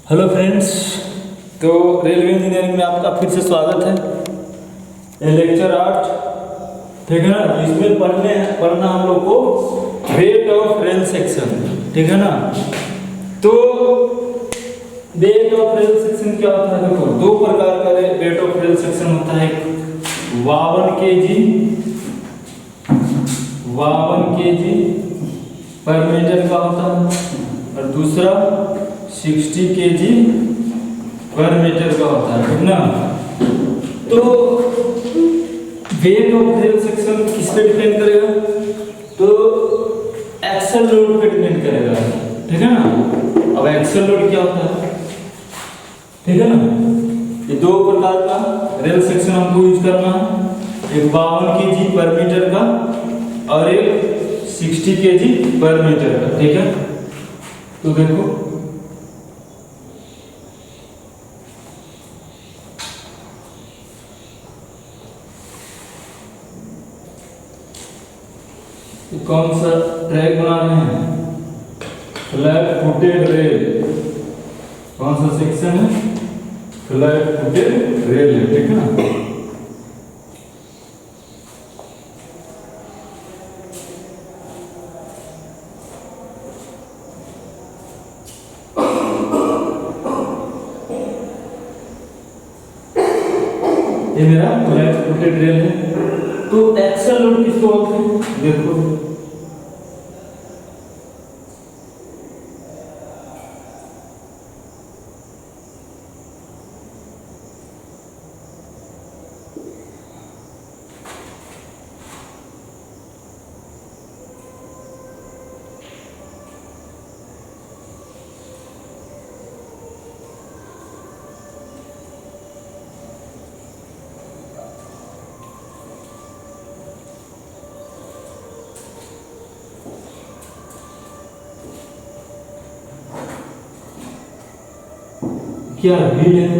Hello friends. तो railway engineering में आपका फिर से स्वागत है। ये लेक्चर 8 ठीक है ना। इसमें पढ़ना हम लोग को वेट ऑफ रेल सेक्शन, ठीक है ना। तो वेट ऑफ रेल सेक्शन क्या होता है? देखो, दो प्रकार का वेट ऑफ रेल सेक्शन होता है। 52 kg पर मीटर का होता है और दूसरा 60 kg पर मीटर का होता है, ठीक ना। तो वेट ऑफ रेल सेक्शन किस पे डिपेंड करेगा? तो एक्सल लोड पे डिपेंड करेगा, ठीक है ना। अब एक्सल लोड क्या होता है, ठीक है ना। ये दो प्रकार का रेल सेक्शन हमको यूज करना है। एक 52 kg पर मीटर का और एक 60 kg पर मीटर का, ठीक है। तो देखो, कौन सा ट्रैक बना रहे हैं? Flat footed rail. कौन सा सेक्शन है? फ्लैट फुटेड रेल है, ठीक है ना। ये मेरा फ्लैट फुटेड रेल है। तो एक्सल लोड किसको बोलते हैं? देखो, क्या व्हील है?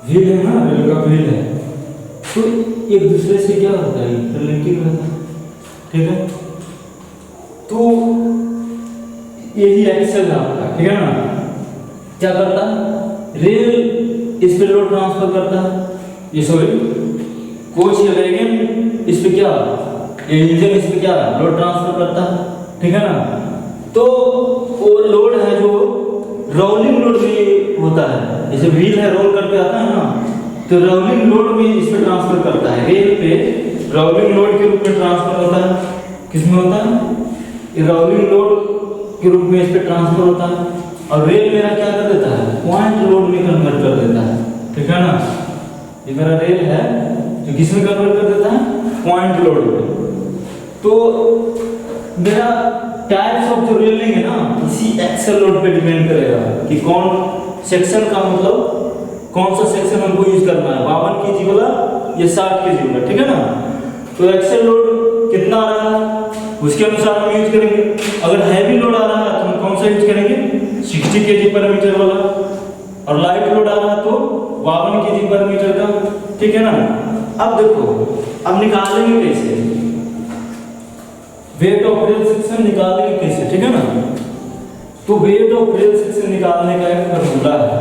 व्हील है ना, रेल का व्हील है। तो एक दूसरे से क्या होता है? इंटरलिंकिंग रहता है, ठीक है। तो यही एक्सल है आपका, ठीक है ना। क्या करता है? रेल इस पे लोड ट्रांसफर करता है। ये सॉरी, कोच या वैगन इस पे क्या, ये इंजन इस पे क्या लोड ट्रांसफर करता है, ठीक है ना। तो वो लोड है जो रोलिंग लोड भी होता है। जैसे व्हील है, रोल करके आता है ना, तो रोलिंग लोड भी इस पे ट्रांसफर करता है। रेल पे रोलिंग लोड के रूप में ट्रांसफर होता है। किसमें होता है? ये रोलिंग लोड के रूप में इस पे ट्रांसफर होता है। और रेल मेरा क्या कर देता है? पॉइंट लोड में कन्वर्ट कर देता है, ठीक है ना। ये मेरा रेल है जो किसमें कन्वर्ट कर देता है? पॉइंट लोड में। तो मेरा टाइप्स ऑफ जो रेलिंग है ना, इसी एक्सल लोड पे डिपेंड करेगा कि कौन सेक्शन का, मतलब कौन सा सेक्शन हमको यूज करना है, 52 kg वाला या 60 kg वाला, ठीक है ना। तो एक्सल लोड कितना आ रहा है उसके अनुसार हम यूज करेंगे। अगर हैवी लोड आ रहा है तो हम कौन सा यूज करेंगे? 60 kg पर मीटर वाला। और लाइट लोड आ रहा है तो 52 kg पर मीटर का, ठीक है ना। अब देखो, अब निकालेंगे कैसे वेट ऑफ रेल सेक्शन? निकालेंगे कैसे, ठीक है ना। तो वेट ऑफ रेल सेक्शन निकालने का एक फॉर्मूला है।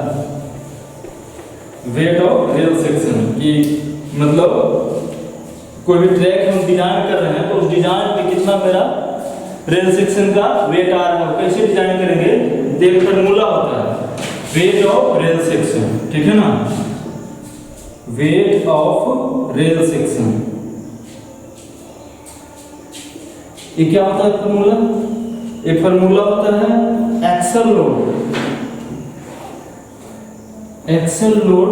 वेट ऑफ रेल सेक्शन की मतलब कोई भी ट्रैक हम डिजाइन कर रहे हैं तो उस डिजाइन पे कितना मेरा रेल सेक्शन का वेट आ रहा है, कैसे डिजाइन करेंगे? तो एक फॉर्मूला होता है वेट ऑफ रेल सेक्शन, ठीक है ना। वेट ऑफ रेल सेक्शन ये क्या होता है फॉर्मूला? एक फॉर्मूला होता है axle load. Axle load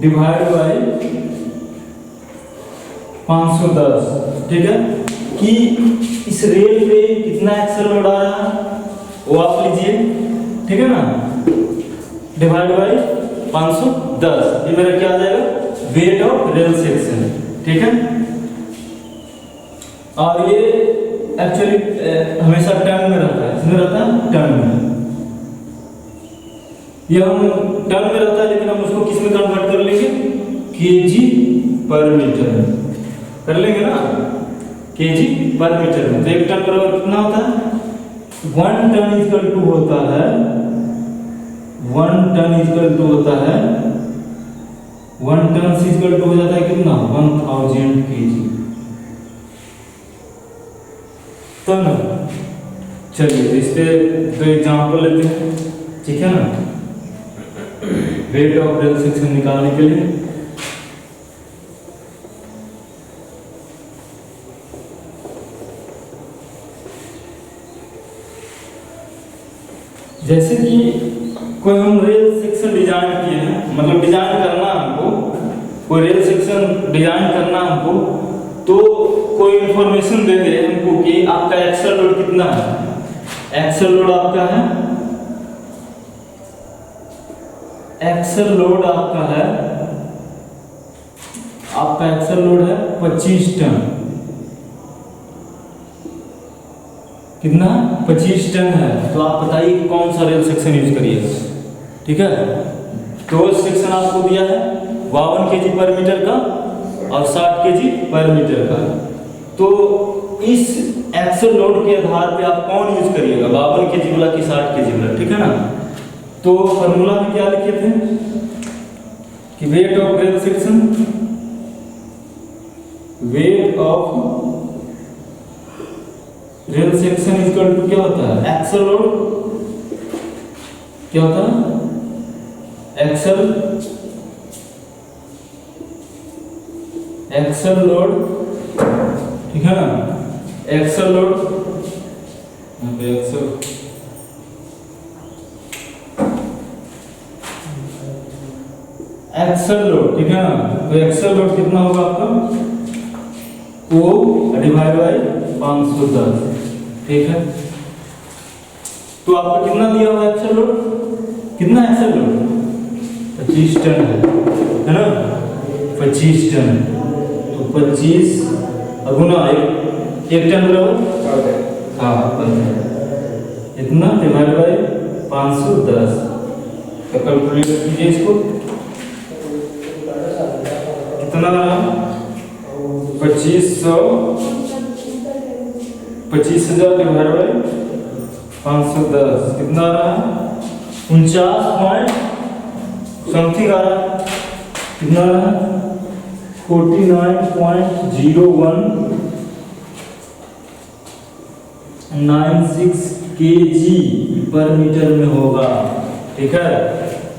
divide by 510, ठीक है। कि इस रेल पे कितना एक्सल लोड आ रहा है वो आप लीजिए, ठीक है ना, डिवाइड बाय 510। ये मेरा क्या आ जाएगा? वेट ऑफ रेल सेक्शन, ठीक है। और ये एक्चुअली हमेशा टन में रहता है। इसमें रहता है टन में। ये हम टन में रहता है, लेकिन हम उसको किस में कन्वर्ट कर लेंगे? केजी पर मीटर कर लेंगे ना, केजी पर मीटर में। तो 1 टन बराबर कितना होता है? 1 टन इक्वल टू होता है 1 टन इक्वल टू होता है 1 टन से इक्वल टू हो जाता है कितना 1000 kg टन। चलिए इस पे दो एग्जांपल लेते हैं, ठीक है ना, वेट ऑफ रेल सेक्शन निकालने के लिए। जैसे कि कोई हम रेल सेक्शन डिजाइन किए हैं, मतलब डिजाइन करना हमको, कोई रेल सेक्शन डिजाइन करना हमको, तो कोई इंफॉर्मेशन दे दे हमको कि आपका एक्सल लोड कितना है। एक्सल लोड आपका है, एक्सल लोड आपका है, आपका एक्सल लोड है 25 टन। कितना 25 टन है, तो आप बताइए कौन सा रेल सेक्शन यूज करिएगा। ठीक है, तो सेक्शन आपको दिया है 52 kg पर मीटर का और 60 kg पर मीटर का। तो इस एक्सल लोड के आधार पे आप कौन यूज करिएगा, 52 kg वाला कि 60 kg वाला, ठीक है ना। तो फॉर्मूला में क्या लिखे थे कि weight of rail section, weight of rail section equal to क्या होता है, एक्सल लोड, क्या होता है एक्सल लोड, ठीक है ना, एक्सल लोड, एक्सल लोड, ठीक है ना। तो एक्सल लोड कितना होगा आपका, O डिवाइड बाई 510, ठीक है। तो आपको कितना दिया हुआ एक्सल लोड, कितना एक्सल लोड 25 टन है ना, 25 टन। तो 25 गुना 1 टन बराबर, हाँ, इतना डिवाइड बाई 510। तो कैलकुलेट कीजिए इसको, कितना रहा 25,000 डिवाइड बाई 510 कितना आ रहा है, 49 पॉइंट समथिंग आ रहा है, कितना आ रहा है 49.0196 kg पर मीटर में होगा, ठीक है।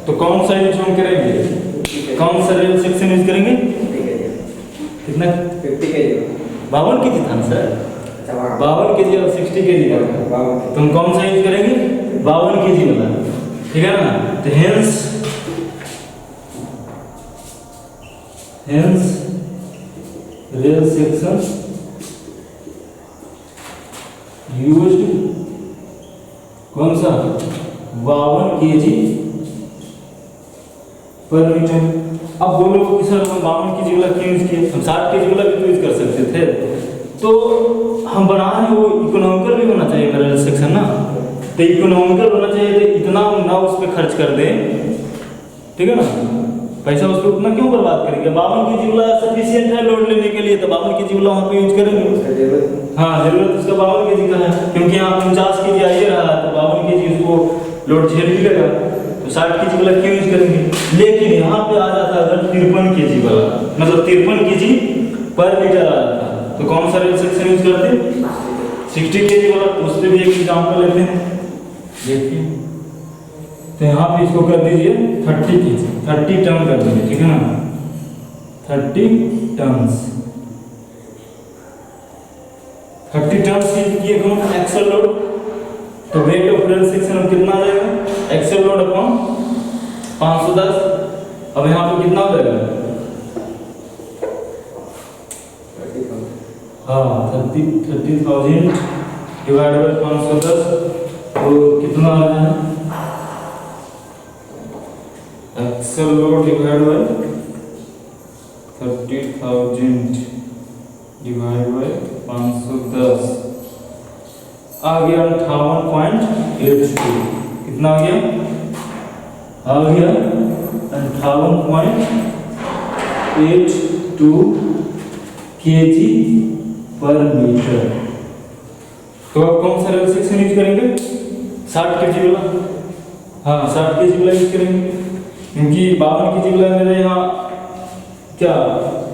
तो कौन सा यूज हम करेंगे, कौन सा रेल सेक्शन यूज करेंगे, कितना 50 kg 52 kg था सर, 52 kg और 60 kg का, तो हम कौन सा यूज करेंगे 52 kg वाला, ठीक है ना। तो हेंस रेल सेक्शन यूज्ड कौन सा 52 kg पर मीटर। अब बोलो कि सर हम 52 kg वाला क्यों यूज किए, हम 60 kg वाला भी तो यूज कर सकते थे। तो हम बना रहे हैं वो इकोनॉमिकल भी होना चाहिए रेल सेक्शन ना, तो इकोनॉमिकल होना चाहिए, तो इतना ना उस पर खर्च कर दें, ठीक है ना, पैसा उस पर उतना क्यों बर्बाद करेंगे। 52 kg वाला सफिशिएंट है लोड लेने के लिए, तो 52 kg वाला वहाँ पे यूज करेंगे। हाँ, जरूरत उसका 52 kg का है, क्योंकि यहाँ 50 kg आ ही रहा है, तो 52 kg उसको लोड झेल ही लेगा, तो 60 kg वाला क्यों यूज करेंगे। लेकिन यहाँ पे आ जाता है अगर 53 kg वाला, मतलब 53 kg पर मीटर आ जाता है, तो कौन सा रेल सेक्शन यूज करते 60 kg वाला। तो उस पर भी एक एग्जाम्पल लेते हैं, देखिए। तो यहाँ पे इसको कर दीजिए 30 kg, 30 टन कर दीजिए, ठीक है ना, 30 टन्स, 30 टन से किए हम एक्सल लोड। तो वेट ऑफ रेल सेक्शन में कितना आ जाएगा, एक्सल लोड अपॉन 510। अब यहाँ पे कितना हो जाएगा, हाँ 30,000 डिवाइड बाई 510, तो कितना आ रहा है, axle load divide by 30,000 divide by 510 आ गया 58.82। कितना आ गया 58.82 kg पर मीटर। तो अब कौन सा रेल सेक्शन यूज करेंगे? 60 kg वाला। हाँ 60 kg वाला यूज करेंगे, क्योंकि 52 kg वाला मेरे यहाँ क्या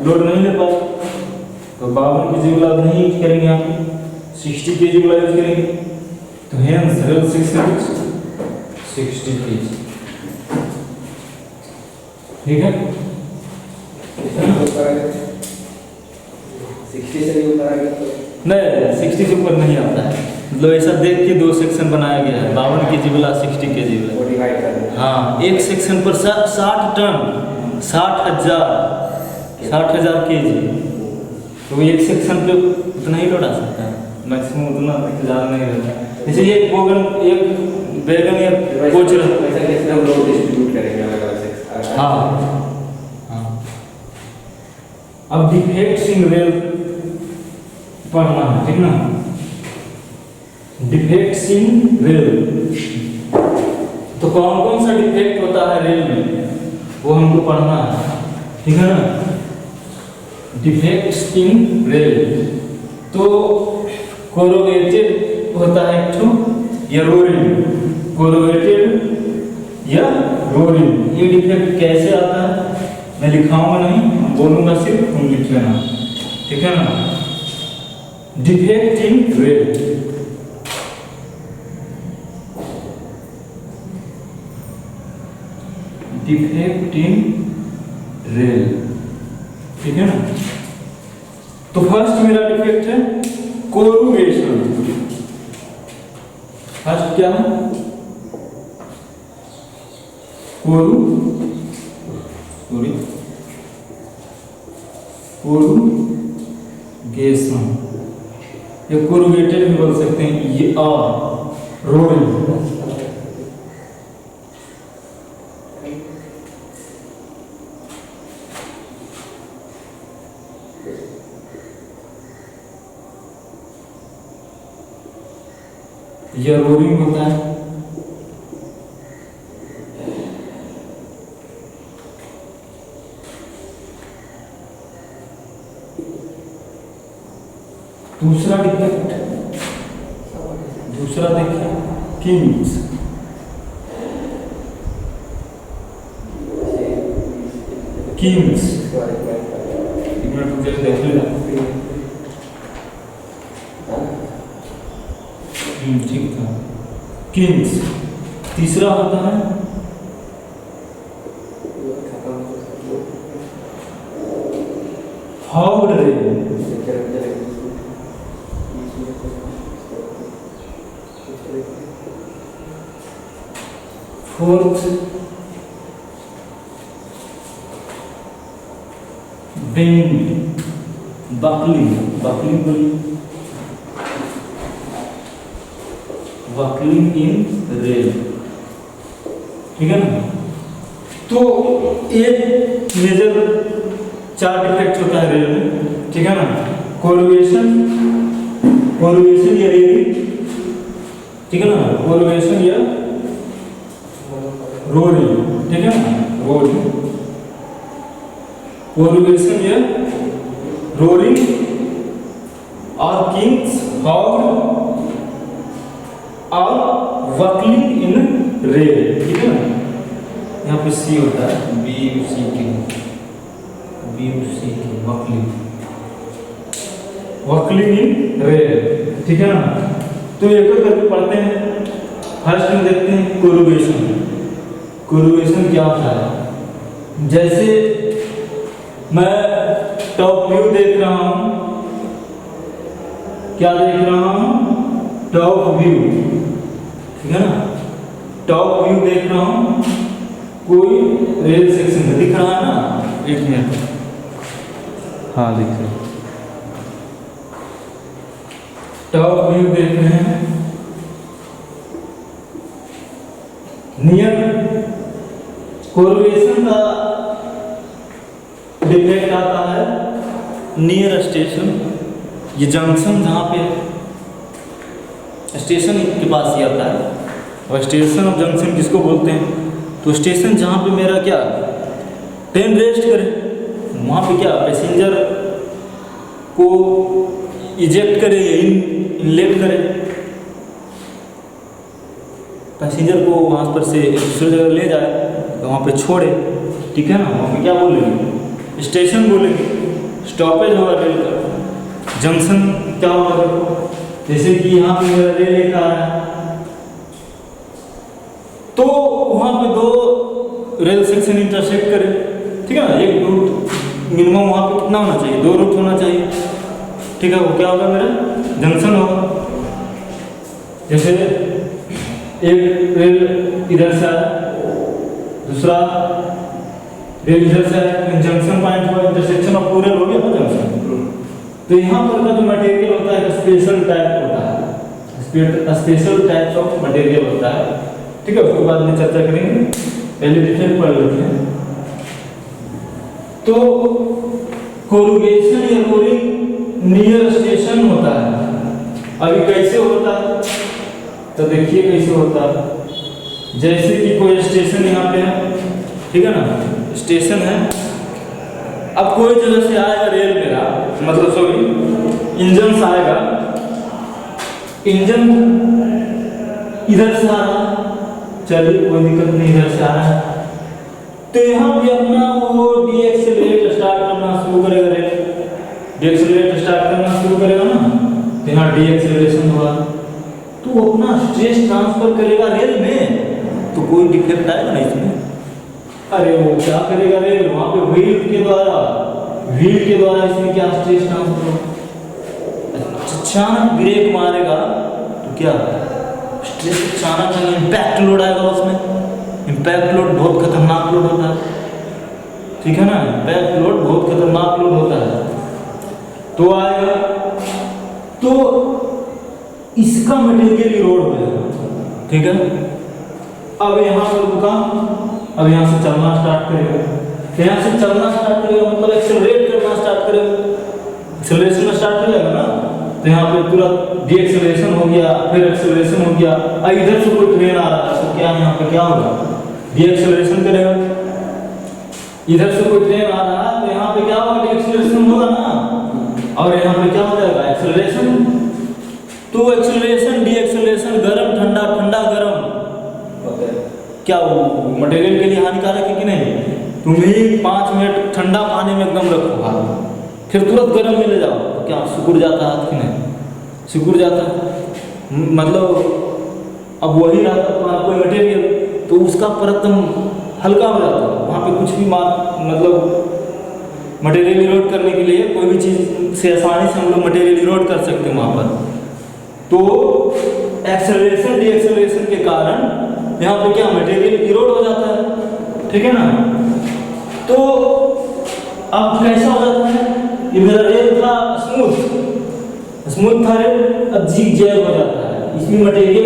लोड नहीं ले पाए, तो 52 kg वाला नहीं यूज करेंगे, यहाँ पे 60 kg वाला यूज करेंगे। तो हेंस रेल सेक्शन 60 kg। ठीक है, 60 से भी ऊपर आ गया तो नहीं 60 से ऊपर नहीं आता है, मतलब ऐसा देख के 2 सेक्शन बनाया गया है, 52 kg वाला 60 kg वाला। वो डिवाइड कर दें। हाँ, एक सेक्शन पर 60 टन 60,000 kg, तो एक सेक्शन पे उतना ही लोड आ सकता है, मैक्सिमम उतना ज़्यादा नहीं रहता। जैसे एक बैगन या कोच वैसा कैसे हम लोग डिस्ट्रीब्यूट करेंगे अलग-अलग सेक्शन? हाँ। अब डिफेक्ट्स इन रेल पढ़ना है, ठीक ना? डिफेक्ट्स इन रेल, तो कौन कौन सा डिफेक्ट होता है रेल में वो हमको पढ़ना है, ठीक है ना? डिफेक्ट्स इन रेल, तो कोरोगेटेड होता है एक ठो या रोरिंग, कोरोगेटेड या रोरिंग। ये डिफेक्ट कैसे आता है मैं लिखाऊंगा नहीं, बोलूंगा सिर्फ, तुम लिख लेना, ठीक है ना? Defect in rail, defect in rail, ठीक है ना? तो फर्स्ट मेरा डिफेक्ट है कोरुगेशन। फर्स्ट क्या है? कोरुगेशन, या कोरुगेटेड भी बोल सकते हैं, ये रोलिंग। यह रोलिंग होता है। दूसरा डिफेक्ट, दूसरा देखिए किंग्स, किंग्स, एक मिनट रुक जाइए, देख लेना। ठीक था, किंग्स। तीसरा होता है hog rail, fourth bend, buckling, buckling in rail, ठीक है ना? तो एक मेजर 4 डिफेक्ट होता है रेल में, ठीक है ना? कोरुगेशन या रेलिंग, ठीक है ना? कोरुगेशन या रोलिंग, ठीक है ना? रोलिंग, कोरुगेशन या रोलिंग, और किंग्स, हॉग और बकलिंग इन रेल, ठीक है ना? यहाँ पे सी होता है, बकलिंग इन रेल, ठीक है ना? तो एक एक करके पढ़ते हैं। फर्स्ट में देखते हैं कोरुगेशन। कोरुगेशन क्या होता है? जैसे मैं टॉप व्यू देख रहा हूँ, क्या देख रहा हूँ? टॉप व्यू, ठीक है ना? टॉप व्यू देख रहा हूँ, कोई रेल सेक्शन में दिख रहा है ना, एक मिनट, हाँ दिख रहा है, टॉप व्यू देख रहे हैं, नियर कोरुगेशन का डिफेक्ट आता है नियर स्टेशन, ये जंक्शन जहाँ पे स्टेशन के पास ही आता है, और स्टेशन और जंक्शन किसको बोलते हैं? तो स्टेशन जहाँ पे मेरा क्या ट्रेन रेस्ट करे, वहाँ पे क्या पैसेंजर को इजेक्ट करे, इनलेट करे, पैसेंजर को वहाँ पर से एक दूसरी जगह ले जाए, तो वहाँ पे छोड़े, ठीक है ना। वहाँ पे क्या बोलेंगे, स्टेशन बोलेंगे, स्टॉपेज होगा रेल का, जंक्शन क्या होगा देखो, जैसे कि यहाँ पे मेरा रेल एक आ रहा है, तो वहाँ पे दो रेल सेक्शन इंटरसेक्ट करे, ठीक है ना। एक रूट मिनिमम वहाँ पे कितना होना चाहिए, 2 रूट होना चाहिए, ठीक है। वो क्या होगा मेरा जंक्शन होगा। जैसे एक रेल इधर से आया, दूसरा रेल इधर से आया, जंक्शन पॉइंट हुआ, इंटरसेक्शन ऑफ टू रेल हो गया ना जंक्शन। तो यहाँ पर का जो मटेरियल होता है स्पेशल टाइप होता है, स्पेशल टाइप्स ऑफ मटेरियल होता है, ठीक है। उसके बाद में चर्चा करेंगे, पहले डिफरेंट पढ़ लेते हैं। तो कोरुगेशन या रोलिंग नियर स्टेशन होता है। अभी कैसे होता है, तो देखिए कैसे होता है। जैसे कि कोई स्टेशन यहाँ पे है, ठीक है ना, स्टेशन है। अब कोई जगह से आएगा रेल मेरा, मतलब सॉरी इंजन से आएगा, इंजन इधर से आ रहा है, चलिए कोई दिक्कत नहीं, इधर से आ रहा है। तो यहाँ पे अपना वो डीएक्सेलरेट स्टार्ट करना शुरू करेगा, रेल डीएक्सेलरेट स्टार्ट करना शुरू करेगा ना, तो यहाँ डीएक्सेलरेशन हुआ, तो अपना स्ट्रेस ट्रांसफर करेगा रेल में, तो कोई डिफेक्ट आएगा ना इसमें। अरे वो क्या करेगा रेल, वहाँ पे व्हील के द्वारा इसमें क्या स्ट्रेस ट्रांसफर, अचानक ब्रेक मारेगा तो क्या स्ट्रेस, अचानक इम्पैक्ट लोड आएगा उसमें। इम्पैक्ट लोड बहुत खतरनाक लोड होता है, ठीक है ना। इम्पैक्ट लोड बहुत खतरनाक लोड होता है, तो आएगा, तो इसका मटेरियल इरोड हो जाएगा, ठीक है। अब यहाँ पर रुका, अब यहाँ से चलना स्टार्ट करेगा, यहाँ से चलना स्टार्ट करेगा, मतलब एक्सेलरेट करना स्टार्ट करेगा, एक्सेलरेशन स्टार्ट करेगा ना, तो यहाँ पे पूरा डीएक्सेलरेशन हो गया, फिर एक्सेलरेशन हो गया। अब इधर से कोई ट्रेन आ रहा है, तो क्या यहाँ पे क्या होगा, डीएक्सेलरेशन करेगा। इधर से कोई ट्रेन आ रहा है, तो यहाँ पे क्या होगा, डीएक्सेलरेशन होगा ना, और यहाँ पे क्या हो जाएगा, एक्सेलरेशन। तो एक्सेलरेशन डीएक्सेलरेशन, गर्म ठंडा, ठंडा गर्म, क्या वो मटेरियल के लिए हानिकारक है कि नहीं। तुम्हें 5 मिनट ठंडा पानी में एकदम रखो हाथ, फिर तुरंत गर्म में ले जाओ, तो क्या सिकुड़ जाता है हाथ कि नहीं, सिकुड़ जाता है। मतलब अब वही रहा तुम्हारा कोई मटेरियल, तो उसका परत हल्का हो जाता है, वहाँ पे कुछ भी मतलब मटेरियल इरोड करने के लिए कोई भी चीज़ से आसानी से हम लोग मटेरियल इरोड कर सकते हैं वहाँ पर। तो एक्सेलरेशन डीएक्सेलरेशन के कारण यहाँ पे क्या मटेरियल इरोड हो जाता है, ठीक है ना। तो अब कैसा हो जाता है, ये मेरा रेल था स्मूथ था रेल, अब जिग जैग हो जाता है, इसमें मटेरियल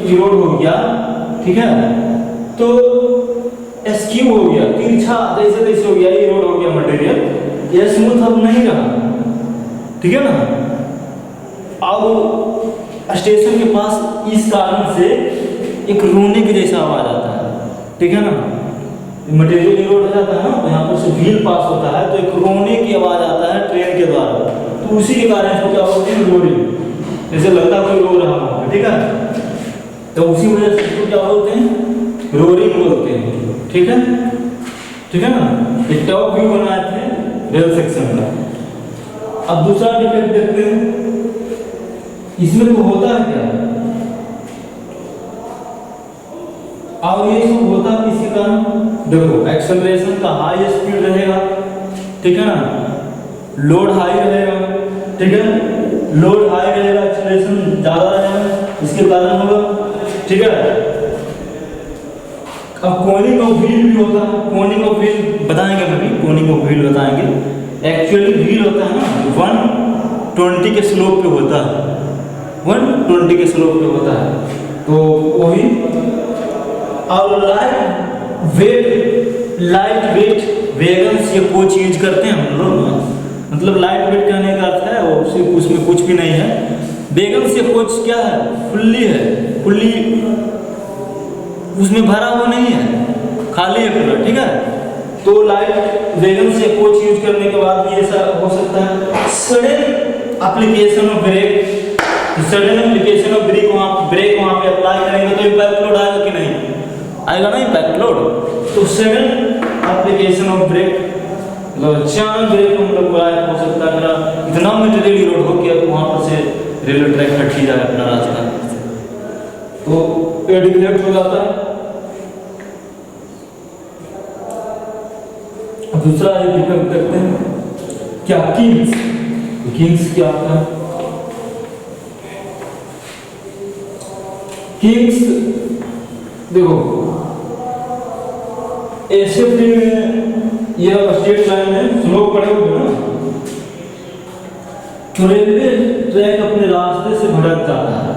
इरोड हो गया, ठीक है। तो एस्क्यू हो गया, तिरछा जैसे तैसे हो गया, इरोड हो गया मटेरियल, ये स्मूथ अब नहीं रहा, ठीक है ना। और स्टेशन के पास इस कारण से एक रोने के जैसा आवाज आता है, ठीक है ना। मटेरियल इरोड हो जाता है ना, तो यहाँ पर से व्हील पास होता है, तो एक रोने की आवाज आता है ट्रेन के द्वारा, तो उसी के कारण इसको क्या बोलते हैं, रोडिंग, जैसे लगता है कोई रो रहा हो, ठीक है। तो उसी वजह से इसको क्या बोलते हैं, रोरिंग बोलते हैं, ठीक है, ठीक है ना। एक टॉप व्यू बनाए थे रेल सेक्शन का। अब दूसरा डिफेक्ट देखते हैं, इसमें तो होता है क्या, और ये सब होता है किसी कारण, देखो एक्सेलरेशन का हाई स्पीड रहेगा, ठीक है ना, लोड हाई रहेगा, ठीक है, लोड हाई रहेगा, एक्सेलरेशन ज्यादा रहेगा, इसके कारण होगा, ठीक है। अब कोनिंग ऑफ व्हील भी होता है, कोनिंग ऑफ व्हील बताएंगे कभी, कोनिंग ऑफ व्हील बताएंगे। एक्चुअली व्हील होता है ना 120 के स्लोप पे होता है, 120 के स्लोप पे होता है, तो वही। और लाइट वेट वैगन्स ये कोच यूज करते हैं हम लोग, मतलब लाइट वेट कहने का अर्थ है वो उसमें कुछ भी नहीं है। वैगन्स ये कोच क्या है, फुल्ली है, फुल्ली उसमें भरा हुआ नहीं है, खाली है पूरा, ठीक है। तो लाइट वैगन्स ये कोच यूज करने के बाद भी ऐसा हो सकता है। Sudden application of brake, sudden application of brake वहाँ पे अप्लाई करेंगे जाएंगे तो इम्पैक्ट लोड आएगा कि नहीं, आएगा ना इम्पैक्ट लोड। तो सेकंड एप्लीकेशन ऑफ ब्रेक, मतलब अचानक ब्रेक हम लोग को हो सकता है मेरा इतना मटेरियल लोड हो गया वहाँ पर से रेलवे ट्रैक हट ही जाए अपना रास्ता, तो ये डिफेक्ट हो जाता है। दूसरा एक डिफेक्ट देखते हैं क्या, किंग्स। किंग्स क्या होता है? किंग्स देखो ऐसे में यह स्ट्रेट लाइन है, स्लोप पड़े हुए ना, तो रेलवे ट्रैक अपने रास्ते से भटक जाता है,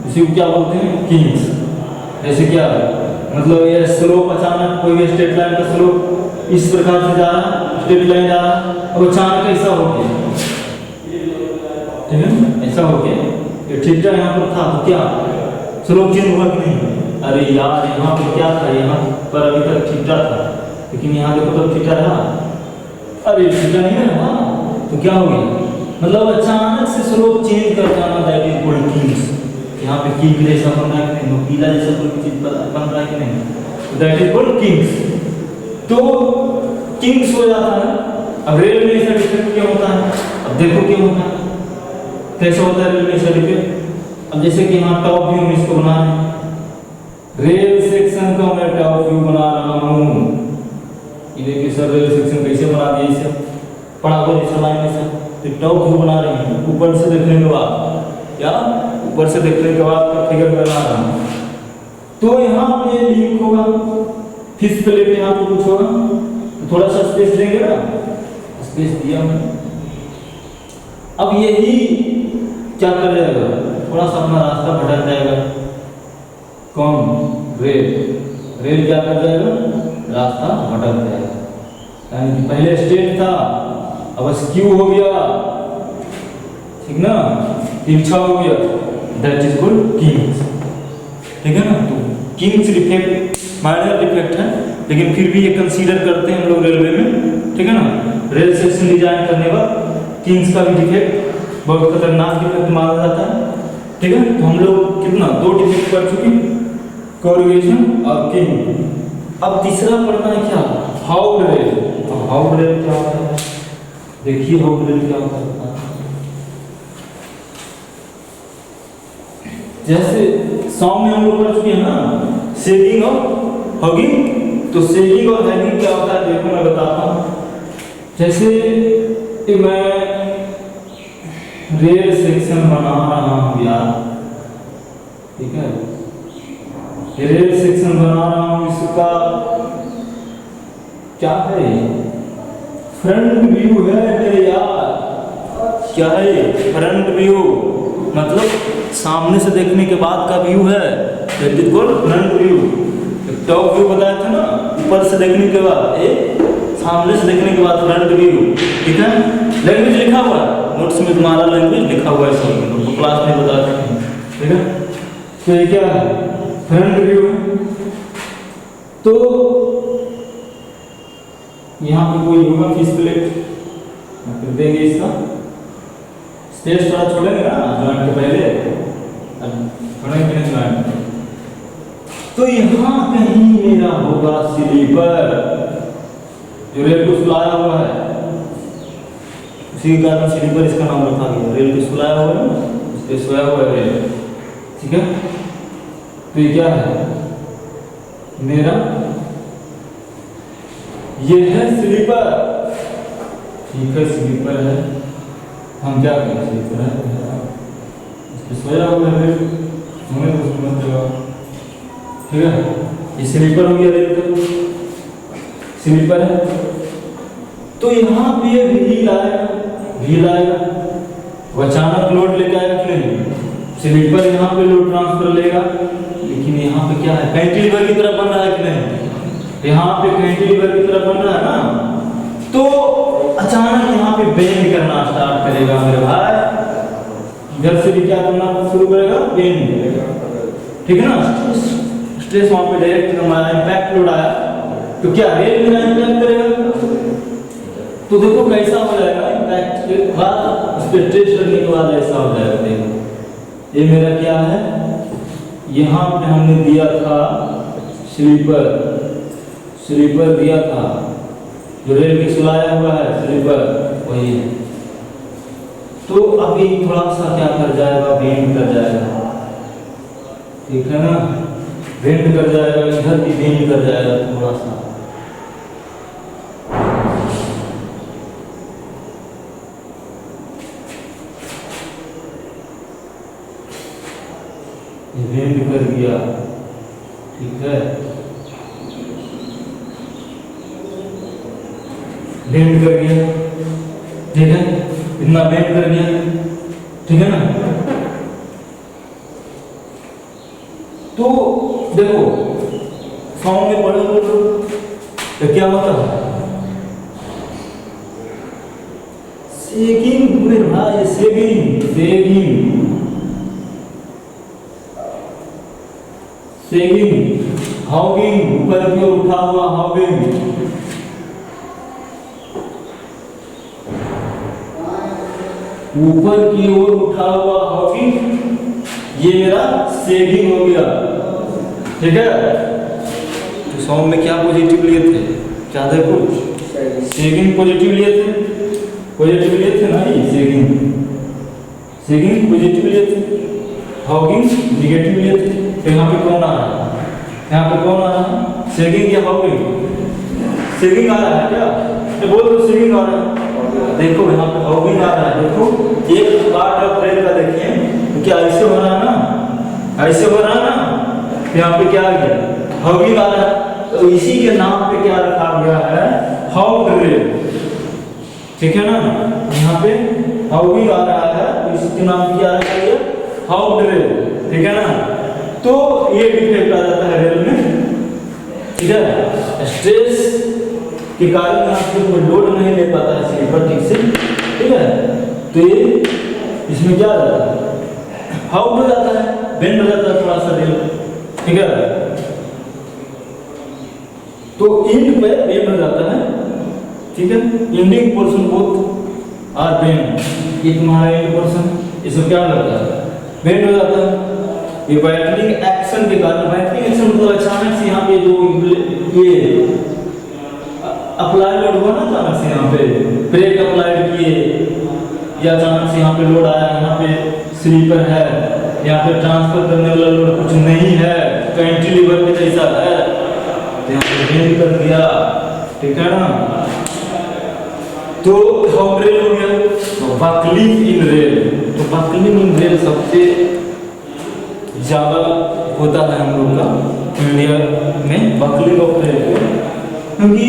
इसी को क्या बोलते हैं, किंग्स। ऐसे क्या है, मतलब ये स्लोप अचानक कोई भी स्ट्रेट लाइन का स्लोप इस प्रकार से जा रहा है, स्ट्रेट लाइन जा रहा है, अब अचानक ऐसा हो गया, ठीक है, ऐसा हो गया, ये ठीक था यहाँ पर था तो क्या स्लोप चेंज हुआ कि नहीं? अरे यार यहाँ पर क्या था, यहाँ पर अभी तक ठीठा था, लेकिन यहाँ देखो तो ठीठा रहा, अरे ठीठा नहीं रहा, तो क्या हो गया, मतलब अचानक से स्लोप चेंज कर जाना, दैट इज कॉल्ड किंग्स। यहाँ पे किंग जैसा बन रहा है कि नहीं, नुकीला जैसा कोई चीज बन रहा है कि नहीं, दैट इज कॉल्ड किंग्स। तो किंग्स हो जाता है। अब रेल में ऐसा डिफेक्ट क्या होता है, अब देखो क्या होता है, कैसे होता है रेल में ऐसा डिफेक्ट। अब जैसे कि यहाँ टॉप व्यू में इसको बना है, रेल सेक्शन का मैं टॉप व्यू बना रहा हूँ, ये देखिए सर रेल सेक्शन कैसे बना दिया, इसे पढ़ा हुआ जैसा लाइन में से, तो टॉप व्यू बना रहे हैं ऊपर से देखने के बाद, क्या ऊपर से देखने के बाद फिगर बना रहा हूँ, तो यहाँ पे लीक होगा, फिश प्लेट यहाँ पे कुछ होगा, तो थोड़ा सा स्पेस देंगे ना, स्पेस दिया हमने। अब यही क्या कर जाएगा, थोड़ा सा अपना रास्ता भटक जाएगा, कौन, रेल। रेल क्या कर जाएगा, रास्ता भटक जाएगा, यानी कि पहले स्ट्रेट था अब स्क्यू हो गया, ठीक ना, तिरछा हो गया, दैट इज कॉल्ड किंग्स, ठीक है ना। तो किंग्स डिफेक्ट माइनर डिफेक्ट है, लेकिन फिर भी ये कंसीडर करते हैं हम लोग रेलवे में, ठीक है ना। रेल सेक्शन डिजाइन करने पर किंग्स का भी डिफेक्ट बहुत खतरनाक डिफेक्ट माना जाता है, ठीक है। तो हम लोग कितना दो डिफेक्ट कर चुके, कोरिगेशन और किंग। अब तीसरा पढ़ना है क्या, हाउड रेल। तो हाउड रेल क्या होता है, देखिए हाउड रेल क्या होता है। जैसे सॉन्ग में हम लोग पढ़ चुके हैं ना, सेगिंग और हगिंग। तो सेगिंग और हैगिंग क्या होता है, देखो मैं बताता हूँ। जैसे मैं रेल सेक्शन बना रहा हूँ यार, ठीक है, रेल सेक्शन बना रहा हूँ, इसका क्या है, फ्रंट व्यू है मेरे यार, क्या है फ्रंट व्यू, मतलब सामने से देखने के बाद का व्यू है, that is called front view. Top view बताया था ना, ऊपर से देखने के बाद, सामने से देखने के बाद फ्रंट व्यू, ठीक है। लैंग्वेज लिखा हुआ है नोट्स में, तुम्हारा लैंग्वेज लिखा हुआ है सब, तो क्लास में बता सकते हैं, ठीक है। तो ये क्या है, फ्रंट व्यू है। तो यहाँ पे कोई होगा फिश प्लेट, फिर देंगे इसका स्पेस थोड़ा छोड़ेंगे ना ज्वाइंट के पहले, छोड़ेंगे नहीं ज्वाइंट। तो यहाँ कहीं मेरा होगा स्लीपर, जो रेल को सुलाया हुआ है, उसी के कारण स्लीपर इसका नाम रखा गया। रेल को सुलाया हुआ है, उस पे सोया हुआ है रेल, ठीक है। तो ये क्या है मेरा, ये है स्लीपर, ठीक है, स्लीपर है। हम क्या करें, स्लीपर है, इस पे सोया हुआ है रेल, हमें तो समझ जाओ, ठीक है। ये स्लीपर हो गया, रेल का स्लीपर है। तो यहाँ पे व्हील आएगा, व्हील आएगा, वो अचानक लोड लेके आएगा कि नहीं, स्लीपर यहाँ पे लोड ट्रांसफर लेगा, लेकिन यहाँ पे क्या है, कैंटिलीवर की तरह बन रहा है कि नहीं, यहाँ पे कैंटिलीवर की तरह बन रहा है ना, तो अचानक यहाँ पे बेंड करना स्टार्ट करेगा मेरे भाई, इधर से भी क्या करना शुरू करेगा, बेंड करेगा, ठीक है ना। स्ट्रेस वहाँ पे डायरेक्ट हमारा इम्पैक्ट लोड आया, तो क्या रेल मेरा इम्पैक्ट करेगा, तो देखो कैसा हो जाएगा, इम्पैक्ट के बाद उस पर स्ट्रेस लगने के बाद ऐसा हो जाएगा। देखो ये मेरा क्या है, यहाँ पे हमने दिया था स्लीपर, स्लीपर दिया था, जो रेल की सुलाया हुआ है स्लीपर वही है। तो अभी थोड़ा सा क्या कर जाएगा, बेंड कर जाएगा, ठीक है ना, बेंड कर जाएगा, इधर भी बेंड कर जाएगा थोड़ा सा। बेंड कर दिया, ठीक है, बेंड कर दिया, ठीक है, इतना बेंड कर दिया, ठीक है ना। तो देखो फॉर्म में पढ़ो तो क्या होता है, सेगिंग मेरे भाई, सेगिंग सेगिंग सेगिंग, हॉगिंग, ऊपर की ओर उठा हुआ हॉगिंग, ऊपर की ओर उठा हुआ हॉगिंग, ये मेरा सेगिंग हो गया, ठीक है। तो सॉन्ग में क्या पॉजिटिव लिए थे, क्या थे कुछ, सेगिंग पॉजिटिव लिए थे, पॉजिटिव लिए थे ना, ये सेगिंग, सेगिंग पॉजिटिव लिए थे, हॉगिंग निगेटिव लिए थे। तो यहाँ पे कौन आ रहा है, यहाँ पे कौन आ रहा है, सेगिंग या हॉगिंग, सेगिंग आ रहा है क्या, तो बोल दो सेगिंग आ रहा है। देखो यहाँ पे हॉगिंग आ रहा है, देखो एक पार्ट ऑफ रेल का देखिए, तो क्या ऐसे हो रहा है ना, ऐसे हो रहा है ना, तो यहाँ पे क्या आ गया, हॉगिंग आ रहा है। तो इसी के नाम पे क्या रखा गया है, हॉग्ड रेल, ठीक है ना। यहाँ पे हॉगिंग आ रहा है, तो इसी के नाम पे क्या रखा गया, हॉग्ड रेल, ठीक है ना। तो ये डिफेक्ट आ जाता है रेल में, ठीक है, स्ट्रेस के कारण यहाँ पे कोई लोड नहीं ले पाता है स्लीपर ठीक से, ठीक है। तो ये इसमें क्या आ जाता है, हाउड हो जाता है, बेंड हो जाता है थोड़ा सा रेल, ठीक है। तो एंड पे बेंड हो जाता है, ठीक है, ending portion both are bend, ये तुम्हारा एंड पोर्शन, इसमें क्या लगता है, बेंड हो जाता है। ये वाइटनिंग एक्शन के कारण, वाइटनिंग एक्शन मतलब अचानक से यहाँ पे जो ये अप्लाई लोड हुआ ना, अचानक से यहाँ पे ब्रेक अप्लाई किए, या अचानक से यहाँ पे लोड आया, यहाँ पे स्लीपर है, यहाँ पे ट्रांसफर करने वाला लोड कुछ नहीं है, कैंटिलीवर के जैसा है, तो यहाँ पे बेंड कर दिया, ठीक है ना। तो हॉग्ड रेल हो गया। तो बकलिंग इन रेल, तो बकलिंग इन रेल सबसे ज्यादा होता है हम लोग का इंडिया में, बकलिंग ऑफ रेल, क्योंकि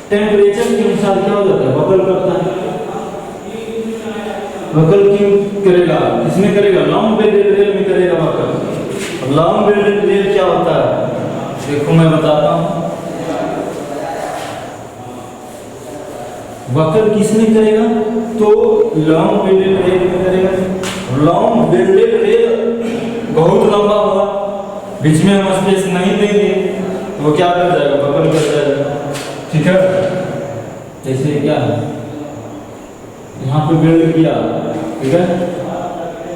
टेम्परेचर के अनुसार क्या हो जाता है, बकल करता है। बकल क्यों करेगा, किसमें करेगा, लॉन्ग बेल्टेड रेल में करेगा बकल। लॉन्ग बेल्टेड रेल क्या होता है, देखो मैं बताता हूँ, बकल किसमें करेगा, तो लॉन्ग बेल्टेड रेल में करेगा। लॉन्ग बेल्टेड रेल बहुत लंबा होगा, बीच में हम स्पेस नहीं देंगे, तो वो क्या कर जाएगा, बकल कर जाएगा, ठीक है। जैसे क्या है, यहाँ पे बेल्ट किया, ठीक है,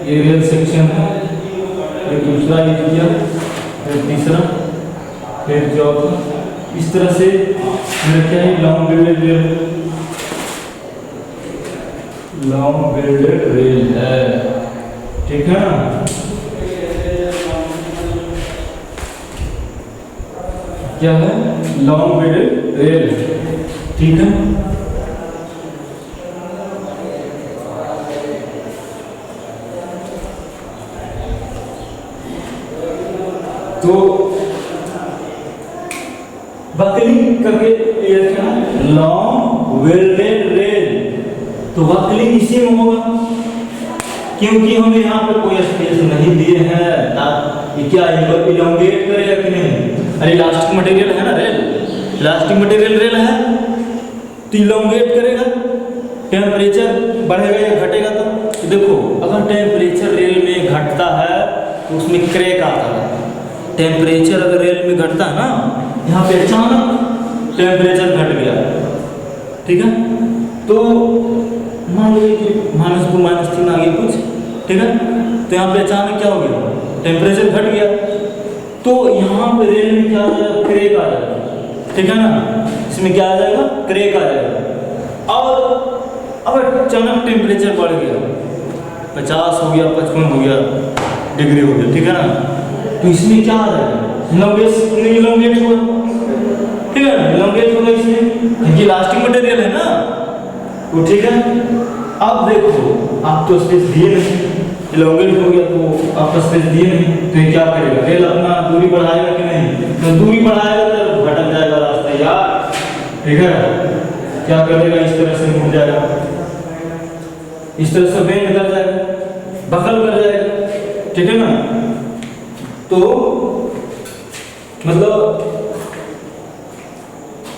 ये रेल सेक्शन है, फिर दूसरा ये किया, फिर तीसरा, फिर चौथा, इस तरह से क्या है, long belted rail, long belted rail है, ठीक है ना। क्या है, लॉन्ग बेल्टेड रेल, ठीक है। तो बकलिंग करके ये क्या, लॉन्ग बेल्टेड रेल, तो बकलिंग इसी में होगा, क्योंकि हम यहाँ पे कोई स्पेस नहीं दिए हैं, ये क्या इलोंगेट करेगा कि नहीं, अरे इलास्टिक मटेरियल है ना रेल, इलास्टिक मटेरियल रेल है, तो इलोंगेट करेगा, टेम्परेचर बढ़ेगा या घटेगा। तो देखो अगर टेम्परेचर रेल में घटता है तो उसमें क्रैक आता है, टेम्परेचर अगर रेल में घटता है ना, यहाँ पे अचानक टेम्परेचर घट गया, ठीक है, तो मान लीजिए कि -2 -3 आ गया कुछ, ठीक है, तो यहाँ पे अचानक क्या हो गया, टेम्परेचर घट गया तो यहाँ पे रेल में क्या आ जाएगा, क्रैक आ जाएगा, ठीक है ना। इसमें क्या आ जाएगा, क्रैक आ जाएगा। और अब अचानक टेम्परेचर बढ़ गया, 50 हो गया, 55 हो गया डिग्री हो गया, ठीक है ना। तो इसमें क्या आ जाएगा, इलांगेट हुआ, ठीक है ना, इलांगेट होगा इसमें, क्योंकि इलास्टिक मटेरियल है ना वो, ठीक है। अब देखो आप तो स्पेस दिए नहीं, इलांगेट हो गया तो आप स्पेस दिए नहीं, तो ये क्या करेगा, रेल अपना दूरी बढ़ाएगा कि नहीं, तो दूरी बढ़ाएगा तो भटक जाएगा रास्ता यार, ठीक है। क्या करेगा, इस तरह से मुड़ जाएगा, इस तरह से बेंड कर जाएगा, बकल कर जाएगा, ठीक है ना। तो मतलब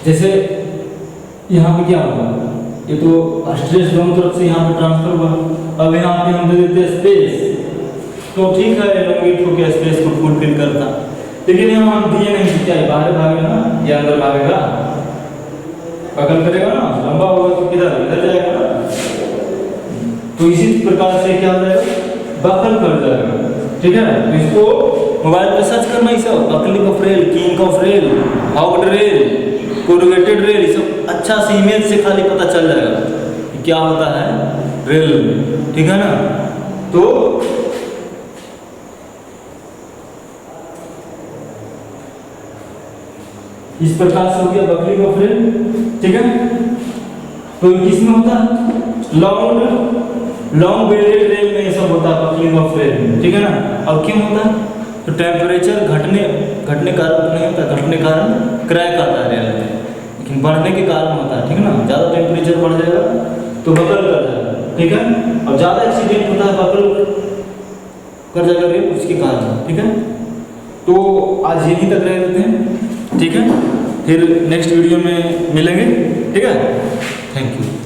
जैसे यहाँ पे क्या होगा, ये तो स्ट्रेस दोनों तरफ से यहाँ पे ट्रांसफर हुआ, अब यहाँ पे हम दे देते हैं स्पेस, तो ठीक है एलोंगेट होकर स्पेस को फुलफिल करता, लेकिन यहाँ हम दिए नहीं, क्या बाहर भागेगा ना, ये अंदर भागेगा, बकल करेगा ना, लंबा होगा तो किधर, इधर जाएगा ना। तो इसी प्रकार से क्या हो जाएगा, बकल कर जाएगा, ठीक है। तो इसको मोबाइल पे सर्च करना, ही सब buckling of rail, king of rail, हाउड rail, corrugated rail, ये सब अच्छा से इमेज से खाली पता चल जाएगा कि क्या होता है रेल में, ठीक है ना। तो इस प्रकार से हो गया बकलिंग ऑफ रेल, ठीक है। तो किसमें होता है, लॉन्ग बेल्टेड रेल में ये सब होता है, बकलिंग ऑफ रेल में, ठीक है ना। और क्यों होता है, तो टेम्परेचर घटने कारण नहीं होता, घटने कारण क्रैक आता है रेल में, लेकिन बढ़ने के कारण होता है, ठीक है ना। ज़्यादा टेम्परेचर बढ़ जाएगा तो बकल कर जाएगा, ठीक है। और ज़्यादा एक्सीडेंट होता है, बकल कर जाएगा रेल उसके कारण, ठीक है। तो आज यहीं तक रह लेते हैं, ठीक है, फिर नेक्स्ट वीडियो में मिलेंगे, ठीक है। Thank you.